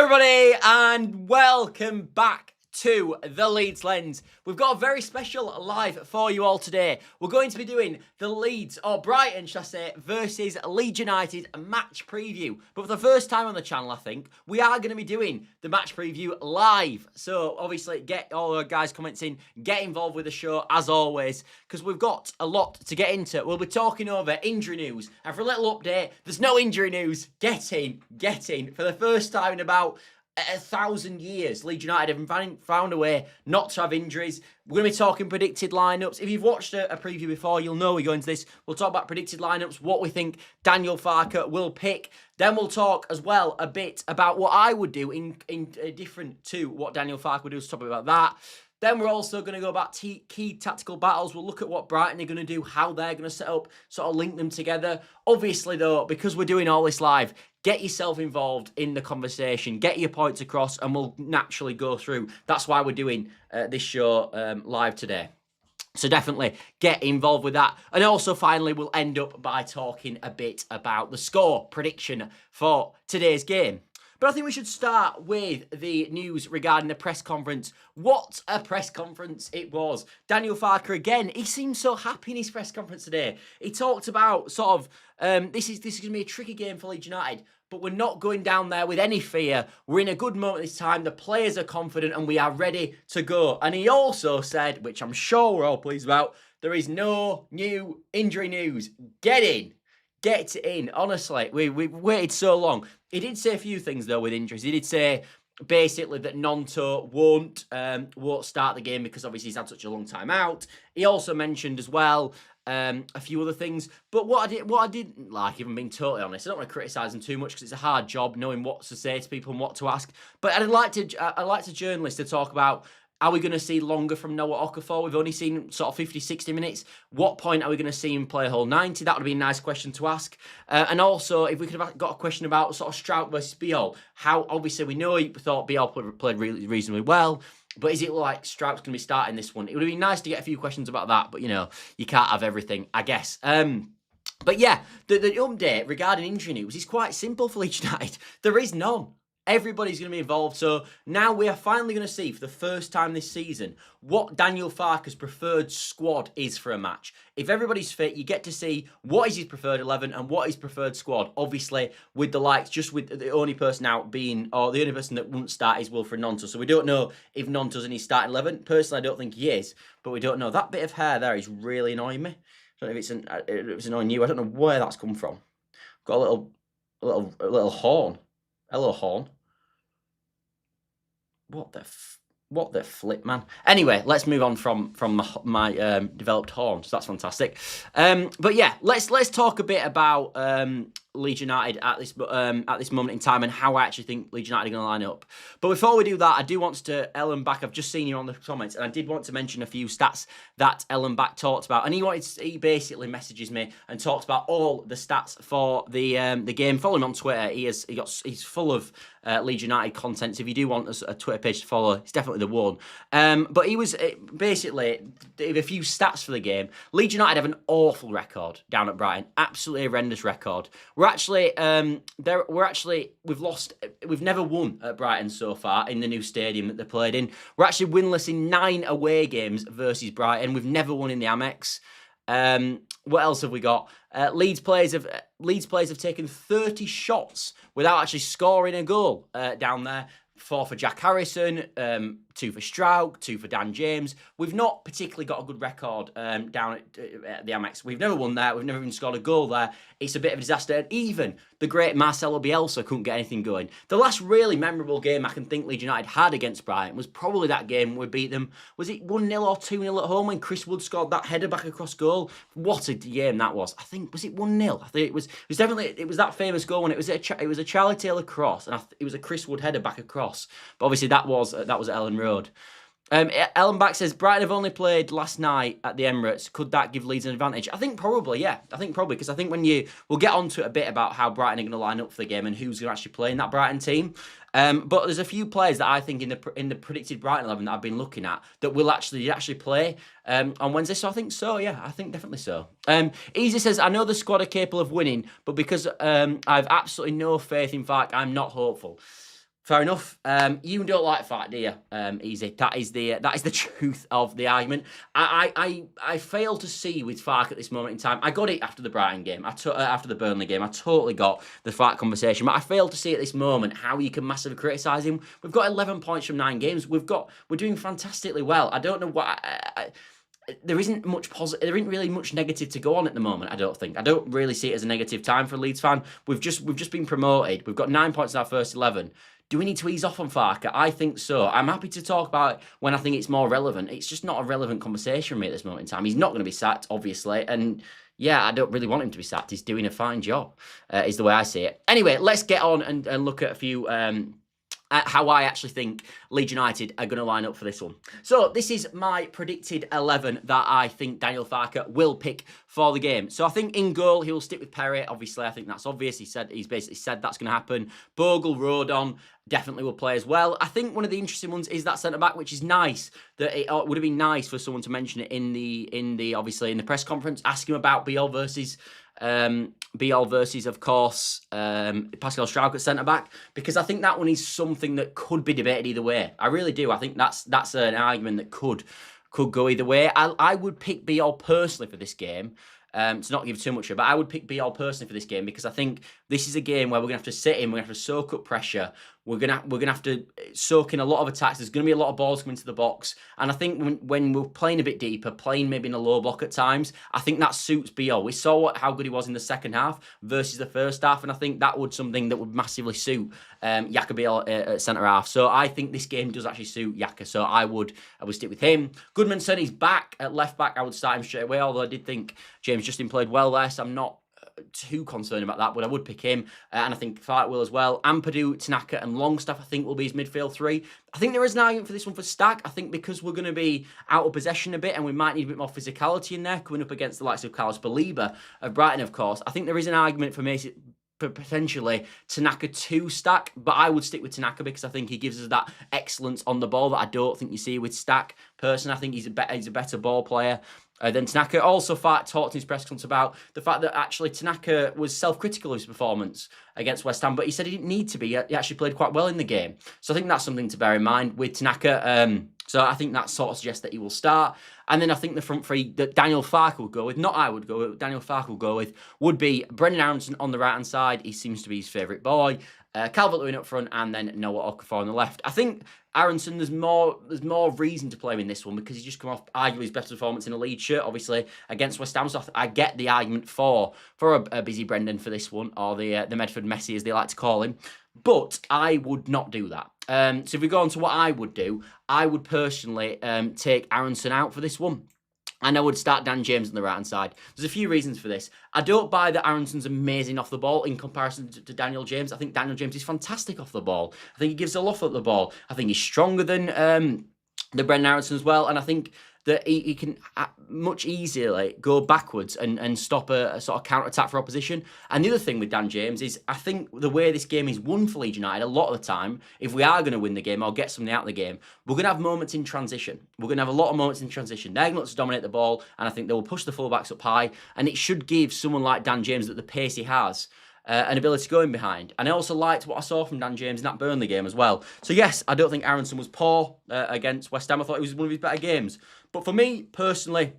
everybody, and welcome back to the Leeds Lens. We've got a very special live for you all today. We're going to be doing the Leeds, or Brighton, should I say, versus Leeds United match preview. But for the first time on the channel, I think, we are going to be doing the match preview live. So, obviously, get all our guys' comments in, get involved with the show, as always, because we've got a lot to get into. We'll be talking over injury news. And for a little update, there's no injury news. Get in. For the first time in about 1,000 years, Leeds United have found a way not to have injuries. We're going to be talking predicted lineups. If you've watched a preview before, you'll know we go into this. We'll talk about predicted lineups, what we think Daniel Farke will pick. Then we'll talk as well a bit about what I would do in different to what Daniel Farke would do. So talk about that. Then we're also going to go about key tactical battles. We'll look at what Brighton are going to do, how they're going to set up, sort of link them together. Obviously, though, because we're doing all this live, get yourself involved in the conversation, get your points across, and we'll naturally go through. That's why we're doing this show live today. So definitely get involved with that. And also, finally, we'll end up by talking a bit about the score prediction for today's game. But I think we should start with the news regarding the press conference. What a press conference it was. Daniel Farke, again, he seemed so happy in his press conference today. He talked about sort of, this is going to be a tricky game for Leeds United, but we're not going down there with any fear. We're in a good moment this time. The players are confident and we are ready to go. And he also said, which I'm sure we're all pleased about, there is no new injury news. Get in. Get in. Honestly, we've waited so long. He did say a few things, though, with injuries. He did say, basically, that Nonto won't start the game because, obviously, he's had such a long time out. He also mentioned, as well, a few other things. But what I didn't like, if I'm being totally honest, I don't want to criticise him too much because it's a hard job knowing what to say to people and what to ask. But I'd like to journalists to talk about, are we going to see longer from Noah Okafor? We've only seen sort of 50, 60 minutes. What point are we going to see him play a whole 90? That would be a nice question to ask. And also, if we could have got a question about sort of Strout versus Biol, how, obviously, we know he thought Biol played really reasonably well, but is it like Strout's going to be starting this one? It would have been nice to get a few questions about that, but, you know, you can't have everything, I guess. But yeah, the update regarding injury news is quite simple for Leeds United. There is none. Everybody's going to be involved. So now we are finally going to see for the first time this season what Daniel Farke's preferred squad is for a match. If everybody's fit, you get to see what is his preferred 11 and what is preferred squad. Obviously, with the likes, just with the only person out being, or the only person that won't start is Wilfred Gnonto. So we don't know if Gnonto's in his starting 11. Personally, I don't think he is, but we don't know. That bit of hair there is really annoying me. I don't know if it's annoying you. I don't know where that's come from. Got a little horn. Hello, horn. What the flip, man? Anyway, let's move on from my developed horn. So that's fantastic. But yeah, let's talk a bit about Leeds United at this moment in time and how I actually think Leeds United are going to line up. But before we do that, I do want to Ellen Back. I've just seen you on the comments, and I did want to mention a few stats that Ellen Back talked about. And he basically messages me and talks about all the stats for the game. Follow him on Twitter. He's full of Leeds United content. So if you do want a Twitter page to follow, it's definitely the one. But he was basically a few stats for the game. Leeds United have an awful record down at Brighton, absolutely horrendous record. We've never won at Brighton so far in the new stadium that they played in. We're actually winless in 9 away games versus Brighton. We've never won in the Amex. What else have we got? Leeds players have taken 30 shots without actually scoring a goal down there. 4 for Jack Harrison, 2 for Strout, 2 for Dan James. We've not particularly got a good record down at the Amex. We've never won there. We've never even scored a goal there. It's a bit of a disaster. And even the great Marcelo Bielsa couldn't get anything going. The last really memorable game I can think Leeds United had against Brighton was probably that game we beat them. Was it 1-0 or 2-0 at home when Chris Wood scored that header back across goal? What a game that was. I think, was it 1-0? I think it was definitely, it was that famous goal when it was a Charlie Taylor cross, and it was a Chris Wood header back across. But obviously that was at Ellen Road. Ellen Back says, Brighton have only played last night at the Emirates. Could that give Leeds an advantage? I think probably, yeah. Because I think we'll get on to it a bit about how Brighton are going to line up for the game and who's going to actually play in that Brighton team. But there's a few players that I think in the predicted Brighton 11 that I've been looking at that will actually play on Wednesday. So I think so, yeah. I think definitely so. Easy says, I know the squad are capable of winning, but because I've absolutely no faith in Farke, I'm not hopeful. Fair enough. You don't like Farke, do you? Easy. That is the truth of the argument. I fail to see with Farke at this moment in time. I got it after the Brighton game. After the Burnley game, I totally got the Farke conversation. But I fail to see at this moment how you can massively criticise him. We've got 11 points from 9 games. We're doing fantastically well. I don't know what. There isn't much positive. There isn't really much negative to go on at the moment. I don't think. I don't really see it as a negative time for a Leeds fan. We've just been promoted. We've got 9 points in our first 11. Do we need to ease off on Farke? I think so. I'm happy to talk about it when I think it's more relevant. It's just not a relevant conversation for me at this moment in time. He's not going to be sacked, obviously, and yeah, I don't really want him to be sacked. He's doing a fine job, is the way I see it. Anyway, let's get on and look at a few. How I actually think Leeds United are going to line up for this one. So this is my predicted 11 that I think Daniel Farke will pick for the game. So I think in goal he'll stick with Perry. Obviously, I think that's obvious. He's basically said that's going to happen. Bogle, Rodon definitely will play as well. I think one of the interesting ones is that centre back, which is nice. That it would have been nice for someone to mention it in the obviously in the press conference. Ask him about BL versus. Of course, Pascal Struijk at centre-back, because I think that one is something that could be debated either way. I really do. I think that's an argument that could go either way. I would pick BL personally for this game. To not give too much, but I would pick BL personally for this game because I think this is a game where we're gonna have to sit in, we're gonna have to soak up pressure, we're gonna have to soak in a lot of attacks. There's gonna be a lot of balls coming to the box, and I think when we're playing a bit deeper, playing maybe in a low block at times, I think that suits BL. We saw how good he was in the second half versus the first half, and I think that would something that would massively suit Yaka BL at centre half. So I think this game does actually suit Yaka. So I would stick with him. Goodmanson, he's back at left back. I would start him straight away. Although I did think James Justin played well there, so I'm not too concerned about that, but I would pick him, and I think Farke will as well. Ampadu, Tanaka, and Longstaff, I think, will be his midfield three. I think there is an argument for this one for Stack. I think because we're going to be out of possession a bit, and we might need a bit more physicality in there, coming up against the likes of Carlos Baliba of Brighton, of course. I think there is an argument for potentially Tanaka to Stack, but I would stick with Tanaka because I think he gives us that excellence on the ball that I don't think you see with Stack. Personally, I think he's a better ball player than Tanaka. Also, Farke talked in his press conference about the fact that actually Tanaka was self-critical of his performance against West Ham, but he said he didn't need to be. He actually played quite well in the game. So I think that's something to bear in mind with Tanaka. So I think that sort of suggests that he will start. And then I think the front three that Daniel Farke will go with, not I would go with, Daniel Farke will go with, would be Brendan Aronson on the right-hand side. He seems to be his favourite boy. Calvert-Lewin up front, and then Noah Okafor on the left. I think Aronson, there's more reason to play him in this one because he's just come off arguably his best performance in a Leeds shirt, obviously against West Ham. So I get the argument for a busy Brendan for this one, or the Medford Messi as they like to call him. But I would not do that. So if we go on to what I would do, I would personally take Aronson out for this one. And I would start Dan James on the right-hand side. There's a few reasons for this. I don't buy that Aronson's amazing off the ball in comparison to Daniel James. I think Daniel James is fantastic off the ball. I think he gives a lot at the ball. I think he's stronger than Brendan Aronson as well. And I think that he can much easier go backwards and stop a sort of counter-attack for opposition. And the other thing with Dan James is I think the way this game is won for Leeds United, a lot of the time, if we are going to win the game or get something out of the game, we're going to have moments in transition. We're going to have a lot of moments in transition. They're going to dominate the ball, and I think they will push the fullbacks up high, and it should give someone like Dan James, that the pace he has, an ability to go in behind. And I also liked what I saw from Dan James in that Burnley game as well. So yes, I don't think Aronson was poor against West Ham. I thought it was one of his better games. But for me, personally,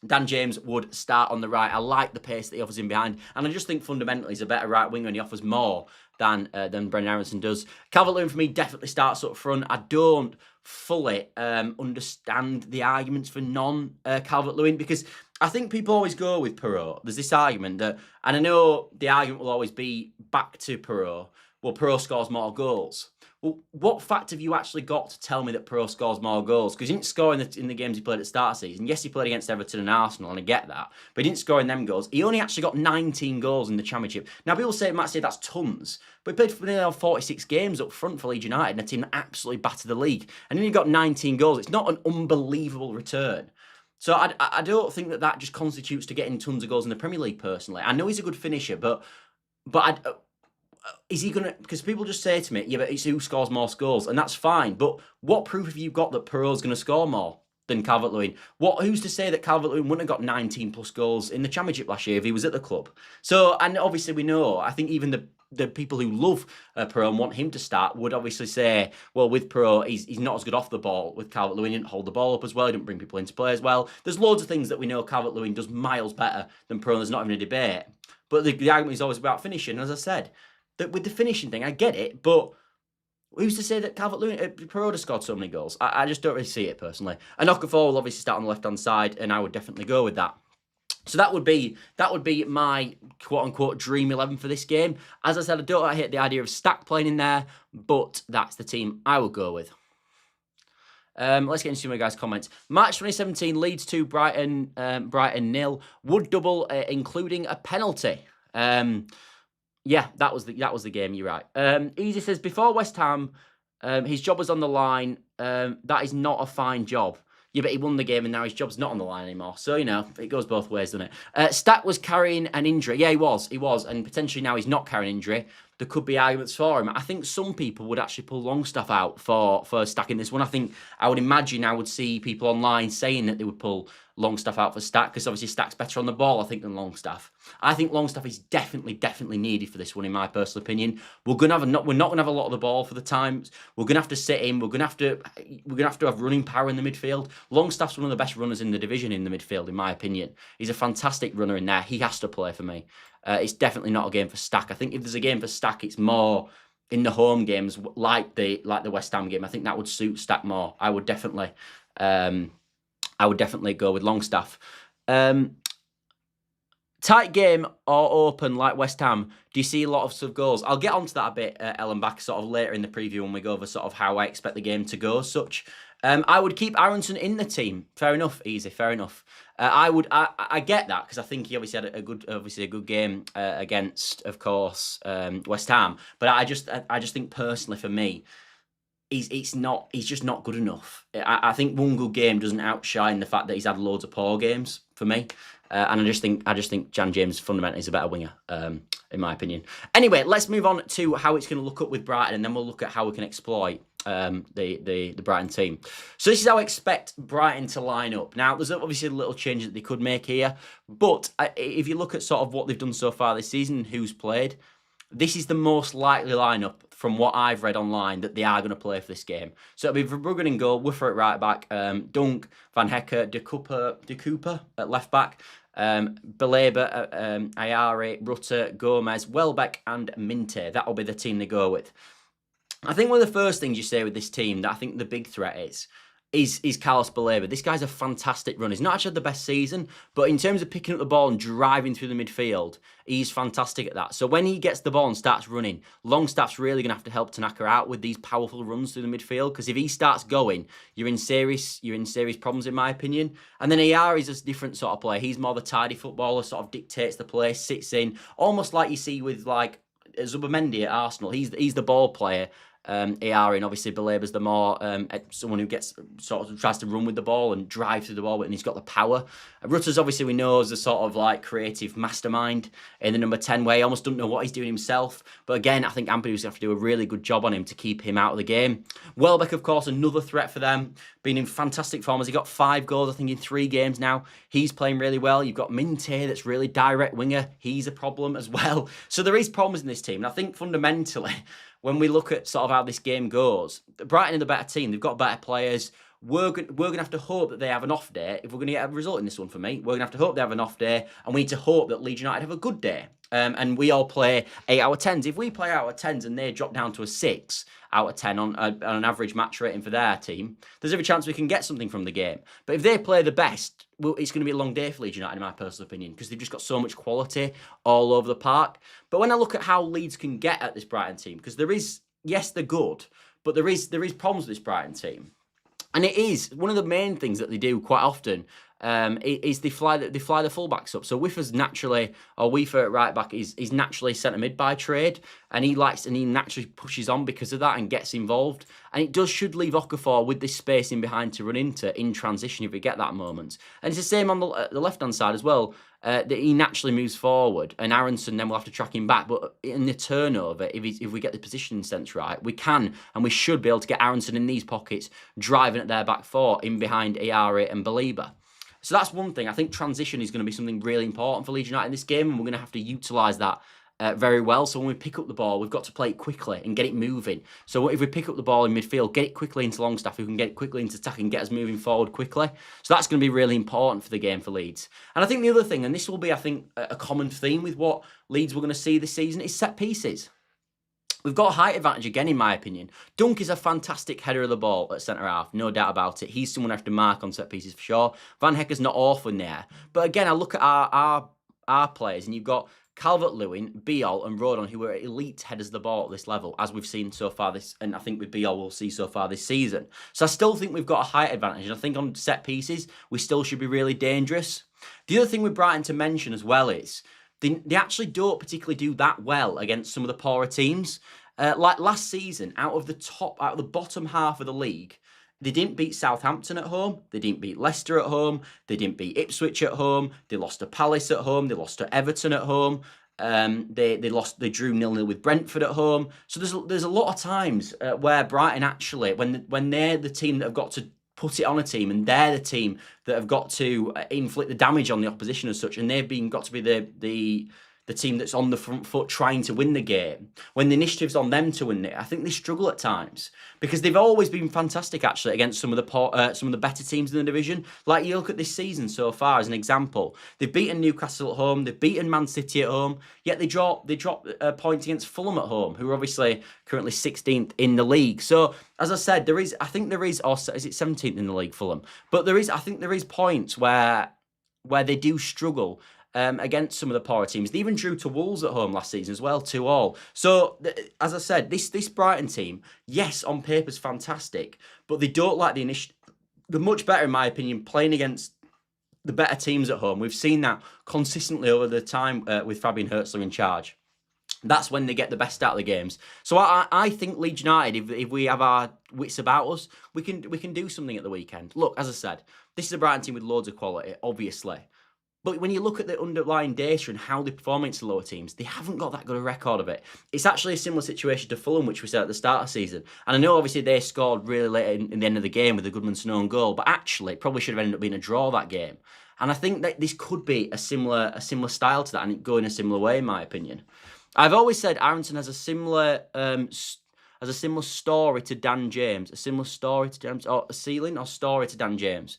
Dan James would start on the right. I like the pace that he offers in behind. And I just think fundamentally he's a better right winger and he offers more than Brendan Aronson does. Calvert-Lewin for me definitely starts up front. I don't fully understand the arguments for non-Calvert-Lewin because I think people always go with Perrault. There's this argument that, and I know the argument will always be back to Perrault. Well, Perrault scores more goals. Well, what fact have you actually got to tell me that Perrault scores more goals? Because he didn't score in the games he played at the start of the season. Yes, he played against Everton and Arsenal, and I get that. But he didn't score in them goals. He only actually got 19 goals in the Championship. Now, people might say that's tons. But he played for nearly 46 games up front for Leeds United, and a team that absolutely battered the league. And then he got 19 goals. It's not an unbelievable return. So I don't think that just constitutes to getting tons of goals in the Premier League, personally. I know he's a good finisher, but is he going to... Because people just say to me, yeah, but it's who scores more goals, and that's fine. But what proof have you got that Perrault's going to score more than Calvert-Lewin? Who's to say that Calvert-Lewin wouldn't have got 19 plus goals in the Championship last year if he was at the club? So, and obviously we know, I think even the people who love Pro and want him to start would obviously say, well, with Pro, he's not as good off the ball. With Calvert-Lewin, he didn't hold the ball up as well. He didn't bring people into play as well. There's loads of things that we know Calvert-Lewin does miles better than Pro. There's not even a debate. But the argument is always about finishing. As I said, that with the finishing thing, I get it, but who's to say that Calvert-Lewin, Peroda scored so many goals? I just don't really see it personally. And Okafor will obviously start on the left-hand side, and I would definitely go with that. So that would be my quote-unquote dream 11 for this game. As I said, I don't hate the idea of Stack playing in there, but that's the team I would go with. Let's get into some of you guys' comments. March 2017, Leeds 2, Brighton 0. Would double, including a penalty. Yeah, that was the game. You're right. Easy says before West Ham, his job was on the line. That is not a fine job. Yeah, but he won the game and now his job's not on the line anymore. So, you know, it goes both ways, doesn't it? Stack was carrying an injury. Yeah, he was. And potentially now he's not carrying an injury. There could be arguments for him. I think some people would actually pull Longstaff out for Stack in this one. I would imagine I would see people online saying that they would pull Longstaff out for Stack because obviously Stack's better on the ball, I think, than Longstaff. I think Longstaff is definitely needed for this one, in my personal opinion. We're not gonna have a lot of the ball for the times. We're gonna have to sit in. We're gonna have to have running power in the midfield. Longstaff's one of the best runners in the division in the midfield, in my opinion. He's a fantastic runner in there. He has to play for me. It's definitely not a game for Stack. I think if there's a game for Stack, it's more in the home games, like the West Ham game. I think that would suit Stack more. I would definitely go with Longstaff. Tight game or open like West Ham? Do you see a lot of sort of goals? I'll get onto that a bit, Ellen, back sort of later in the preview when we go over sort of how I expect the game to go. Such, I would keep Aronson in the team. Fair enough, easy, fair enough. I get that because I think he obviously had a good game against, of course, West Ham. But I just think personally for me, he's just not good enough. I think one good game doesn't outshine the fact that he's had loads of poor games for me. And I just think Jan James fundamentally is a better winger, in my opinion. Anyway, let's move on to how it's going to look up with Brighton, and then we'll look at how we can exploit the Brighton team. So this is how I expect Brighton to line up. Now, there's obviously a little change that they could make here, but if you look at sort of what they've done so far this season, who's played, this is the most likely lineup from what I've read online that they are going to play for this game. So it'll be Verbruggen in goal, Woofer at right back, Dunk, Van Hecke, De Cooper at left back, Beleba, Ayari, Rutter, Gomez, Welbeck and Minte. That'll be the team they go with. I think one of the first things you say with this team that I think the big threat is Carlos Baleba. This guy's a fantastic runner. He's not actually had the best season, but in terms of picking up the ball and driving through the midfield, he's fantastic at that. So when he gets the ball and starts running, Longstaff's really going to have to help Tanaka out with these powerful runs through the midfield, because if he starts going, you're in serious problems, in my opinion. And then Ayari's a different sort of player. He's more the tidy footballer, sort of dictates the play, sits in, almost like you see with like Zubimendi at Arsenal. He's the ball player. Ayari, and obviously Baleba's the more someone who gets sort of tries to run with the ball and drive through the ball, and he's got the power. Rutter's obviously we know is a sort of like creative mastermind in the number 10 way. Almost don't know what he's doing himself, but again, I think Ampadu have to do a really good job on him to keep him out of the game. Welbeck, of course, another threat for them, being in fantastic form as he got 5 goals, I think, in 3 games now. He's playing really well. You've got Minte, that's really direct winger. He's a problem as well. So there is problems in this team, and I think fundamentally, when we look at sort of how this game goes, Brighton are the better team. They've got better players. We're going to have to hope that they have an off day. If we're going to get a result in this one for me, we're going to have to hope they have an off day, and we need to hope that Leeds United have a good day. And we all play 8 out of 10s. If we play out of 10s and they drop down to a 6 out of 10 on an average match rating for their team, there's every chance we can get something from the game. But if they play the best, well, it's going to be a long day for Leeds United, in my personal opinion, because they've just got so much quality all over the park. But when I look at how Leeds can get at this Brighton team, because there is, yes, they're good, but there is problems with this Brighton team. And it is one of the main things that they do quite often is they fly the fullbacks up. So Weafer at right back is naturally centre mid by trade, and he naturally pushes on because of that and gets involved. And it should leave Okafor with this space in behind to run into in transition if we get that moment. And it's the same on the left hand side as well. That he naturally moves forward, and Aronson then will have to track him back. But in the turnover, if we get the position sense right, we can and we should be able to get Aronson in these pockets, driving at their back 4 in behind Ayari and Beleba. So that's one thing. I think transition is going to be something really important for Leeds United in this game, and we're going to have to utilise that very well. So when we pick up the ball, we've got to play it quickly and get it moving. So if we pick up the ball in midfield, get it quickly into Longstaff, who can get it quickly into attack and get us moving forward quickly. So that's going to be really important for the game for Leeds. And I think the other thing, and this will be, I think, a common theme with what Leeds we're going to see this season, is set pieces. We've got a height advantage again, in my opinion. Dunk is a fantastic header of the ball at centre-half, no doubt about it. He's someone I have to mark on set pieces for sure. Van Hecke's not awful in there. But again, I look at our players, and you've got Calvert-Lewin, Biol and Rodon, who are elite headers of the ball at this level, as we've seen so far this, and I think with Biol we'll see so far this season. So I still think we've got a height advantage, and I think on set pieces, we still should be really dangerous. The other thing with Brighton to mention as well is, they actually don't particularly do that well against some of the poorer teams. Like last season, out of the bottom half of the league, they didn't beat Southampton at home. They didn't beat Leicester at home. They didn't beat Ipswich at home. They lost to Palace at home. They lost to Everton at home. They drew 0-0 with Brentford at home. So there's a lot of times where Brighton actually, when they're the team that have got to put it on a team, and they're the team that have got to inflict the damage on the opposition as such, and they've got to be the team that's on the front foot trying to win the game, when the initiative's on them to win it, I think they struggle at times, because they've always been fantastic actually against some of the better teams in the division. Like you look at this season so far as an example, they've beaten Newcastle at home, they've beaten Man City at home, yet they drop points against Fulham at home, who are obviously currently 16th in the league. So as I said, or is it 17th in the league, Fulham? But I think there is points where they do struggle against some of the poorer teams. They even drew to Wolves at home last season as well, 2-2. So, as I said, this Brighton team, yes, on paper is fantastic, but they don't like the initiative. They're much better, in my opinion, playing against the better teams at home. We've seen that consistently over the time with Fabian Hurtzler in charge. That's when they get the best out of the games. So I think Leeds United, if we have our wits about us, we can do something at the weekend. Look, as I said, this is a Brighton team with loads of quality, obviously. But when you look at the underlying data and how they perform against the lower teams, they haven't got that good a record of it. It's actually a similar situation to Fulham, which we said at the start of the season. And I know, obviously, they scored really late in the end of the game with a Goodmanson own goal, but actually, it probably should have ended up being a draw that game. And I think that this could be a similar style to that, and it go in a similar way, in my opinion. I've always said Aronson has a similar story to Dan James, or a ceiling or story to Dan James.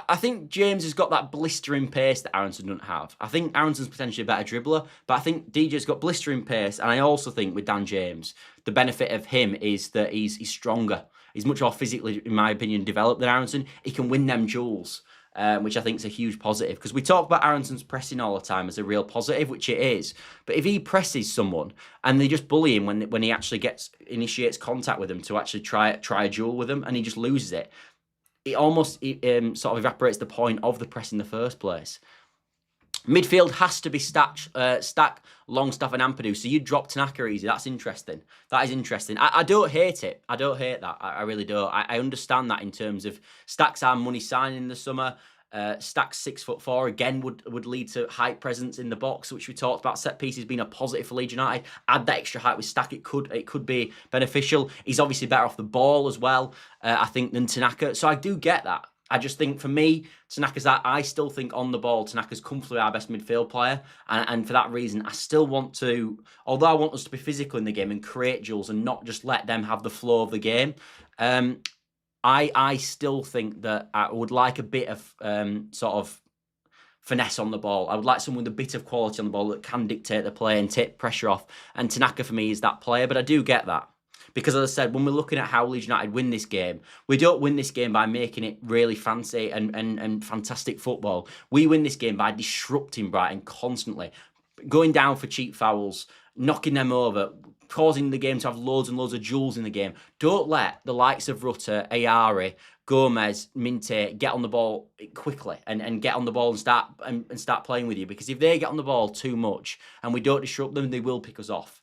I think James has got that blistering pace that Aronson doesn't have. I think Aronson's potentially a better dribbler, but I think DJ's got blistering pace, and I also think with Dan James, the benefit of him is that he's stronger. He's much more physically, in my opinion, developed than Aronson. He can win them duels, which I think is a huge positive, because we talk about Aronson's pressing all the time as a real positive, which it is. But if he presses someone and they just bully him when he actually initiates contact with them to actually try a duel with them, and he just loses it, it almost sort of evaporates the point of the press in the first place. Midfield has to be Stack, Longstaff and Ampadu. So you drop Tanaka easy. That's interesting. That is interesting. I don't hate it. I don't hate that. I really don't. I understand that in terms of Stack's our money signing in the summer. Stack's 6'4" again would lead to height presence in the box, which we talked about. Set pieces being a positive for Leeds United. Add that extra height with Stack, it could be beneficial. He's obviously better off the ball as well, I think, than Tanaka. So I do get that. I just think for me, Tanaka's that. I still think on the ball, Tanaka's comfortably our best midfield player, and for that reason, I still want to. Although I want us to be physical in the game and create duels and not just let them have the flow of the game. I still think that I would like a bit of sort of finesse on the ball. I would like someone with a bit of quality on the ball that can dictate the play and take pressure off. And Tanaka, for me, is that player. But I do get that. Because, as I said, when we're looking at how Leeds United win this game, we don't win this game by making it really fancy and fantastic football. We win this game by disrupting Brighton constantly, going down for cheap fouls, knocking them over, causing the game to have loads and loads of duels in the game. Don't let the likes of Rutter, Ayari, Gomez, Minte get on the ball quickly and get on the ball and start playing with you. Because if they get on the ball too much and we don't disrupt them, they will pick us off.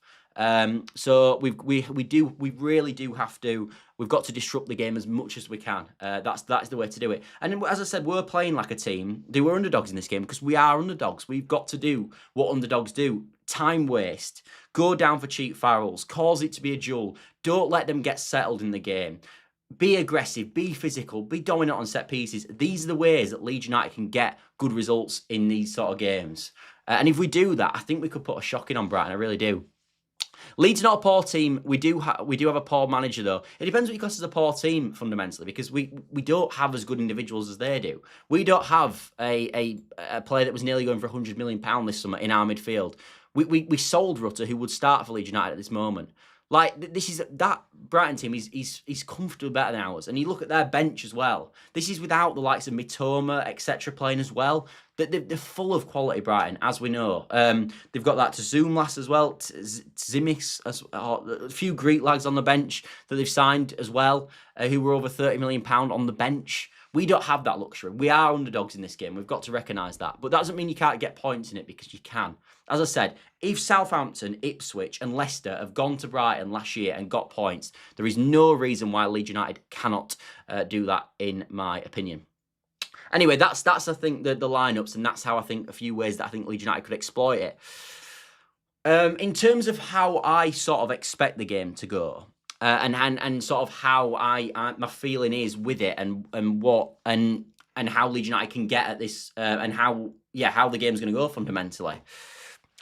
So we really do have to. We've got to disrupt the game as much as we can. That's the way to do it. And as I said, we're playing like a team. They were underdogs in this game because we are underdogs. We've got to do what underdogs do. Time waste. Go down for cheap fouls. Cause it to be a duel. Don't let them get settled in the game. Be aggressive. Be physical. Be dominant on set pieces. These are the ways that Leeds United can get good results in these sort of games. And if we do that, I think we could put a shocking on Brighton. I really do. Leeds are not a poor team. We do have a poor manager though. It depends what you class as a poor team fundamentally, because we don't have as good individuals as they do. We don't have a player that was nearly going for £100 million this summer in our midfield. We sold Rutter, who would start for Leeds United at this moment. Like, that Brighton team is comfortably better than ours. And you look at their bench as well. This is without the likes of Mitoma, etc. playing as well. They're full of quality, Brighton, as we know. They've got that Zoom last as well, Zimis, a few Greek lads on the bench that they've signed as well, who were over £30 million on the bench. We don't have that luxury. We are underdogs in this game. We've got to recognise that. But that doesn't mean you can't get points in it, because you can. As I said, if Southampton, Ipswich and Leicester have gone to Brighton last year and got points, there is no reason why Leeds United cannot do that, in my opinion. Anyway, that's I think the lineups, and that's how I think a few ways that I think Leeds United could exploit it. In terms of how I sort of expect the game to go, and sort of how my feeling is with it, and how Leeds United can get at this, and how the game's going to go fundamentally.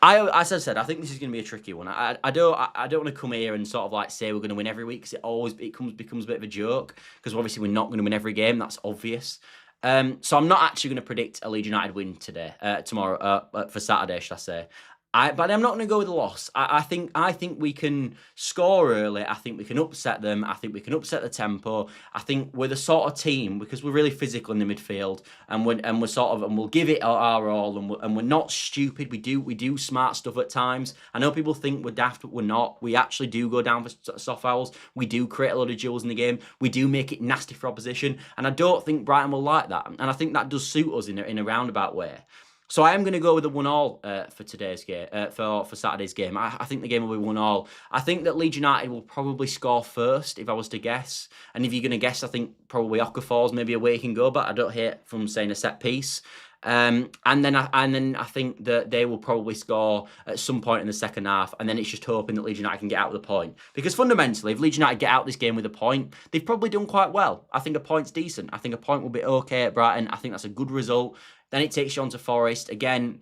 As I said, I think this is going to be a tricky one. I don't want to come here and sort of like say we're going to win every week, because it becomes a bit of a joke, because obviously we're not going to win every game. That's obvious. So I'm not actually going to predict a Leeds United win tomorrow, for Saturday, should I say. But I'm not going to go with a loss. I think we can score early. I think we can upset them. I think we can upset the tempo. I think we're the sort of team, because we're really physical in the midfield, and we'll give it our all, and we're not stupid. We do smart stuff at times. I know people think we're daft, but we're not. We actually do go down for soft fouls. We do create a lot of duels in the game. We do make it nasty for opposition, and I don't think Brighton will like that. And I think that does suit us in a roundabout way. So I am going to go with a 1-1 for today's game, for Saturday's game. I think the game will be 1-1. I think that Leeds United will probably score first, if I was to guess. And if you're going to guess, I think probably Okafor's maybe a way he can go, but I don't hate from saying a set piece. And then I think that they will probably score at some point in the second half, and then it's just hoping that Leeds United can get out with a point. Because fundamentally, if Leeds United get out this game with a point, they've probably done quite well. I think a point's decent. I think a point will be okay at Brighton. I think that's a good result. Then it takes you on to Forest. Again,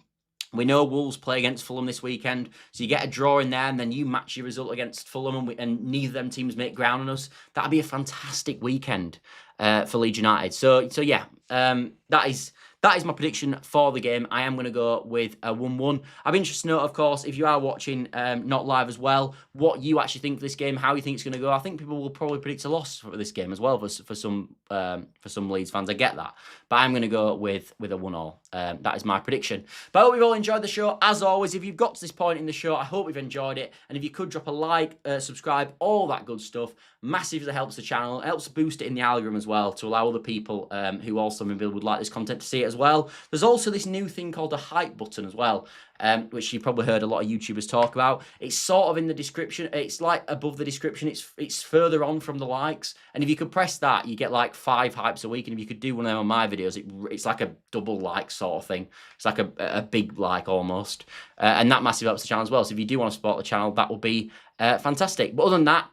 we know Wolves play against Fulham this weekend, so you get a draw in there, and then you match your result against Fulham, and neither of them teams make ground on us. That'd be a fantastic weekend for Leeds United. So yeah, that is my prediction for the game. I am going to go with a 1-1. I'm interested to know, of course, if you are watching not live as well, what you actually think of this game, how you think it's going to go. I think people will probably predict a loss for this game as well for some Leeds fans. I get that, but I'm going to go with a 1-1. That is my prediction. But I hope you've all enjoyed the show. As always, if you've got to this point in the show, I hope you've enjoyed it. And if you could drop a like, subscribe, all that good stuff, massively helps the channel. It helps boost it in the algorithm as well, to allow other people who also maybe would like this content to see it as well. There's also this new thing called a hype button as well, which you've probably heard a lot of YouTubers talk about. It's sort of in the description. It's like above the description. It's further on from the likes. And if you could press that, you get like 5 hypes a week. And if you could do one of them on my videos, it's like a double like sort of thing. It's like a big like almost. And that massively helps the channel as well. So if you do want to support the channel, that will be fantastic. But other than that,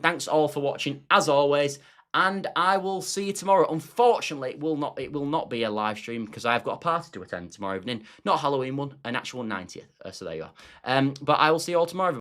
thanks all for watching as always, and I will see you tomorrow. Unfortunately, it will not be a live stream, because I've got a party to attend tomorrow evening. Not a Halloween one, an actual 90th. So there you are. But I will see you all tomorrow.